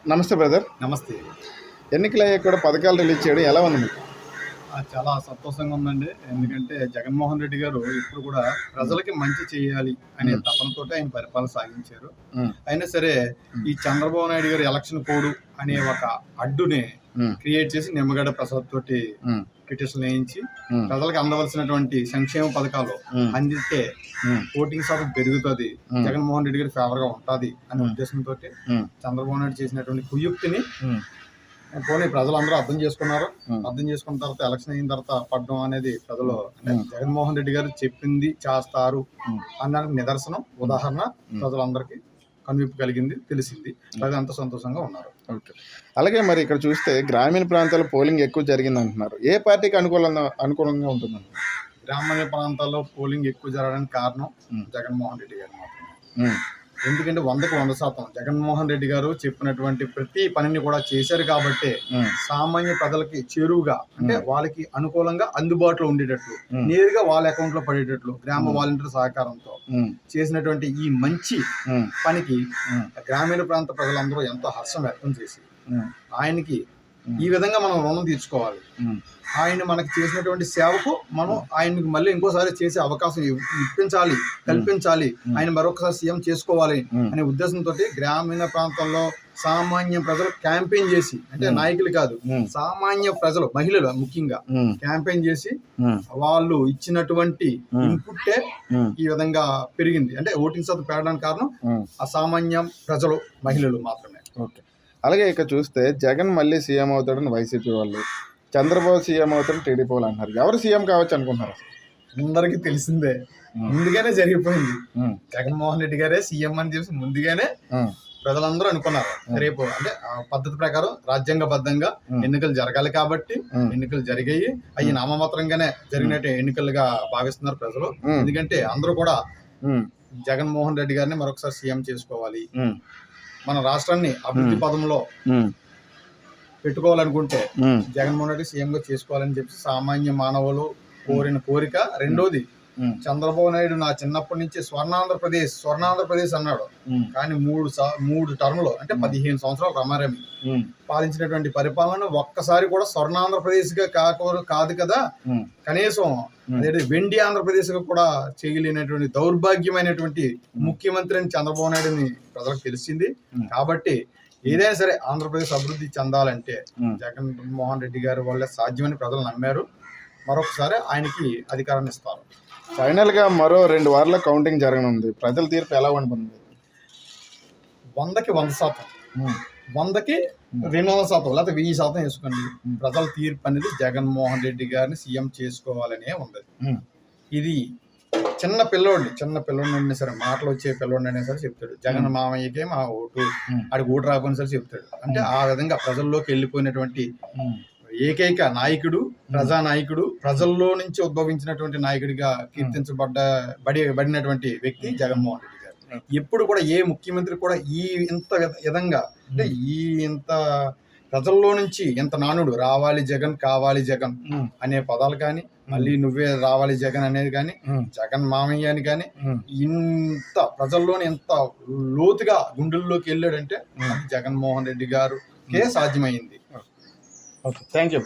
నమస్తే బ్రదర్. నమస్తే. ఎన్నికలయ్యాక కూడా పథకాలు రిలీజ్ చేయడం ఎలా ఉంది మీకు? చాలా సంతోషంగా ఉందండి. ఎందుకంటే జగన్మోహన్ రెడ్డి గారు ఇప్పుడు కూడా ప్రజలకి మంచి చేయాలి అనే తపనతోటి ఆయన పరిపాలన సాగించారు. అయినా సరే ఈ చంద్రబాబు నాయుడు గారు ఎలక్షన్ కోడ్ అనే ఒక అడ్డుని క్రియేట్ చేసి నిమ్మగడ్డ ప్రసాద్ తోటి పిటిషన్ వేయించి ప్రజలకు అందవలసినటువంటి సంక్షేమ పథకాలు అందితే ఓటింగ్ శాతం పెరుగుతుంది, జగన్మోహన్ రెడ్డి గారి ఫేవర్ గా ఉంటది అనే ఉద్దేశంతో చంద్రబాబు నాయుడు చేసినటువంటి కుయుక్తిని పోనీ ప్రజలందరూ అర్థం చేసుకున్నారు. అర్థం చేసుకున్న తర్వాత ఎలక్షన్ అయిన తర్వాత పడడం అనేది ప్రజలు జగన్మోహన్ రెడ్డి గారు చెప్పింది చేస్తారు అన్న నిదర్శనం, ఉదాహరణ ప్రజలందరికీ కనువిప్పు కలిగింది, తెలిసింది. ప్రజలంతా సంతోషంగా ఉన్నారు. ఓకే. అలాగే మరి ఇక్కడ చూస్తే గ్రామీణ ప్రాంతాల్లో పోలింగ్ ఎక్కువ జరిగింది అంటున్నారు. ఏ పార్టీకి అనుకూలంగా ఉంటుందండి? గ్రామీణ ప్రాంతాల్లో పోలింగ్ ఎక్కువ జరగడానికి కారణం జగన్మోహన్ రెడ్డి గారు మాత్రమే. ఎందుకంటే 100% జగన్మోహన్ రెడ్డి గారు చెప్పినటువంటి ప్రతి పనిని కూడా చేశారు కాబట్టి సామాన్య ప్రజలకి చేరువుగా, అంటే వాళ్ళకి అనుకూలంగా అందుబాటులో ఉండేటట్లు, నేరుగా వాళ్ళ అకౌంట్ లో పడేటట్లు గ్రామ వాలంటీర్ సహకారంతో చేసినటువంటి ఈ మంచి పనికి గ్రామీణ ప్రాంత ప్రజలందరూ ఎంతో హర్షం వ్యక్తం చేసి ఆయనకి ఈ విధంగా మనం రుణం తీర్చుకోవాలి. ఆయన మనకి చేసినటువంటి సేవకు మనం ఆయనకి మళ్ళీ ఇంకోసారి చేసే అవకాశం ఇప్పించాలి, కల్పించాలి, ఆయన మరొకసారి సీఎం చేసుకోవాలి అనే ఉద్దేశంతో గ్రామీణ ప్రాంతాల్లో సామాన్య ప్రజలు క్యాంపెయిన్ చేసి, అంటే నాయకులు కాదు, సామాన్య ప్రజలు, మహిళలు ముఖ్యంగా క్యాంపెయిన్ చేసి వాళ్ళు ఇచ్చినటువంటి ఇన్పుట్టే ఈ విధంగా పెరిగింది. అంటే ఓటింగ్ శాతం పెరగడానికి కారణం అసామాన్య ప్రజలు, మహిళలు మాత్రమే. ఓకే. అలాగే ఇక్కడ చూస్తే జగన్ మళ్ళీ సీఎం అవుతాడని వైసీపీ వాళ్ళు, చంద్రబాబు సీఎం అవుతాడని టీడీపీ వాళ్ళు అంటున్నారు. ఎవరు సీఎం కావచ్చు అనుకుంటున్నారు? అందరికీ తెలిసిందే, ముందుగానే జరిగిపోయింది. జగన్మోహన్ రెడ్డి గారే సీఎం అని చెప్పి ముందుగానే ప్రజలందరూ అనుకున్నారు. రేపు అంటే పద్ధతి ప్రకారం రాజ్యాంగబద్ధంగా ఎన్నికలు జరగాలి కాబట్టి ఎన్నికలు జరిగాయి. అవి నామమాత్రంగానే జరిగినట్టు ఎన్నికలుగా భావిస్తున్నారు ప్రజలు. ఎందుకంటే అందరూ కూడా జగన్మోహన్ రెడ్డి గారిని మరొకసారి సీఎం చేసుకోవాలి, మన రాష్ట్రాన్ని అభివృద్ధి పదంలో పెట్టుకోవాలనుకుంటే జగన్మోహన్ రెడ్డి సీఎం గా చేసుకోవాలని చెప్పి సామాన్య మానవులు కోరిన కోరిక. రెండోది, చంద్రబాబు నాయుడు నా చిన్నప్పటి నుంచి స్వర్ణాంధ్రప్రదేశ్ అన్నాడు, కానీ మూడు టర్మ్లో అంటే 15 సంవత్సరాలు రమారమి పాలించినటువంటి పరిపాలన ఒక్కసారి కూడా స్వర్ణాంధ్రప్రదేశ్ గా కాదు కదా, కనీసం అదే వెండి ఆంధ్రప్రదేశ్ గా కూడా చేయలేనటువంటి దౌర్భాగ్యమైనటువంటి ముఖ్యమంత్రి అని చంద్రబాబు నాయుడుని ప్రజలకు తెలిసింది. కాబట్టి ఏదైనా సరే ఆంధ్రప్రదేశ్ అభివృద్ధి చెందాలంటే జగన్మోహన్ రెడ్డి గారి వల్ల సాధ్యమని ప్రజలు నమ్మారు. మరొకసారి ఆయనకి అధికారాన్ని ఇస్తారు. ఫైనల్ గా మరో 2 వారాల కౌంటింగ్ జరగనుంది. ప్రజల తీర్పు ఎలా ఉంటుంది? 100కి 100%, 100కి 200%, లేకపోతే 1000% వేసుకోండి. ప్రజల తీర్పు అనేది జగన్మోహన్ రెడ్డి గారిని సీఎం చేసుకోవాలనే ఉంది. ఇది చిన్న పిల్లోడిని అయినా సరే, మాటలు వచ్చే పిల్లోడిని అయినా సరే చెప్తాడు, జగన్ మామయ్యకే మా ఓటు, ఆడికి ఓటు రాకపోయినా సరే చెప్తాడు. అంటే ఆ విధంగా ప్రజల్లోకి వెళ్ళిపోయినటువంటి ఏకైక నాయకుడు, ప్రజానాయకుడు, ప్రజల్లో నుంచి ఉద్భవించినటువంటి నాయకుడిగా కీర్తించబడినటువంటి వ్యక్తి జగన్మోహన్ రెడ్డి గారు. ఎప్పుడు కూడా ఏ ముఖ్యమంత్రి కూడా ఇంత విధంగా, అంటే ఇంత ప్రజల్లో నుంచి ఎంత నానుడు రావాలి జగన్, కావాలి జగన్ అనే పదాలు కానీ, మళ్ళీ నువ్వే రావాలి జగన్ అనేది కానీ, జగన్ మామయ్య అని కానీ, ఇంత ప్రజల్లోని ఎంత లోతుగా గుండెల్లోకి వెళ్ళాడంటే జగన్మోహన్ రెడ్డి గారుకే సాధ్యమైంది. Okay, thank you.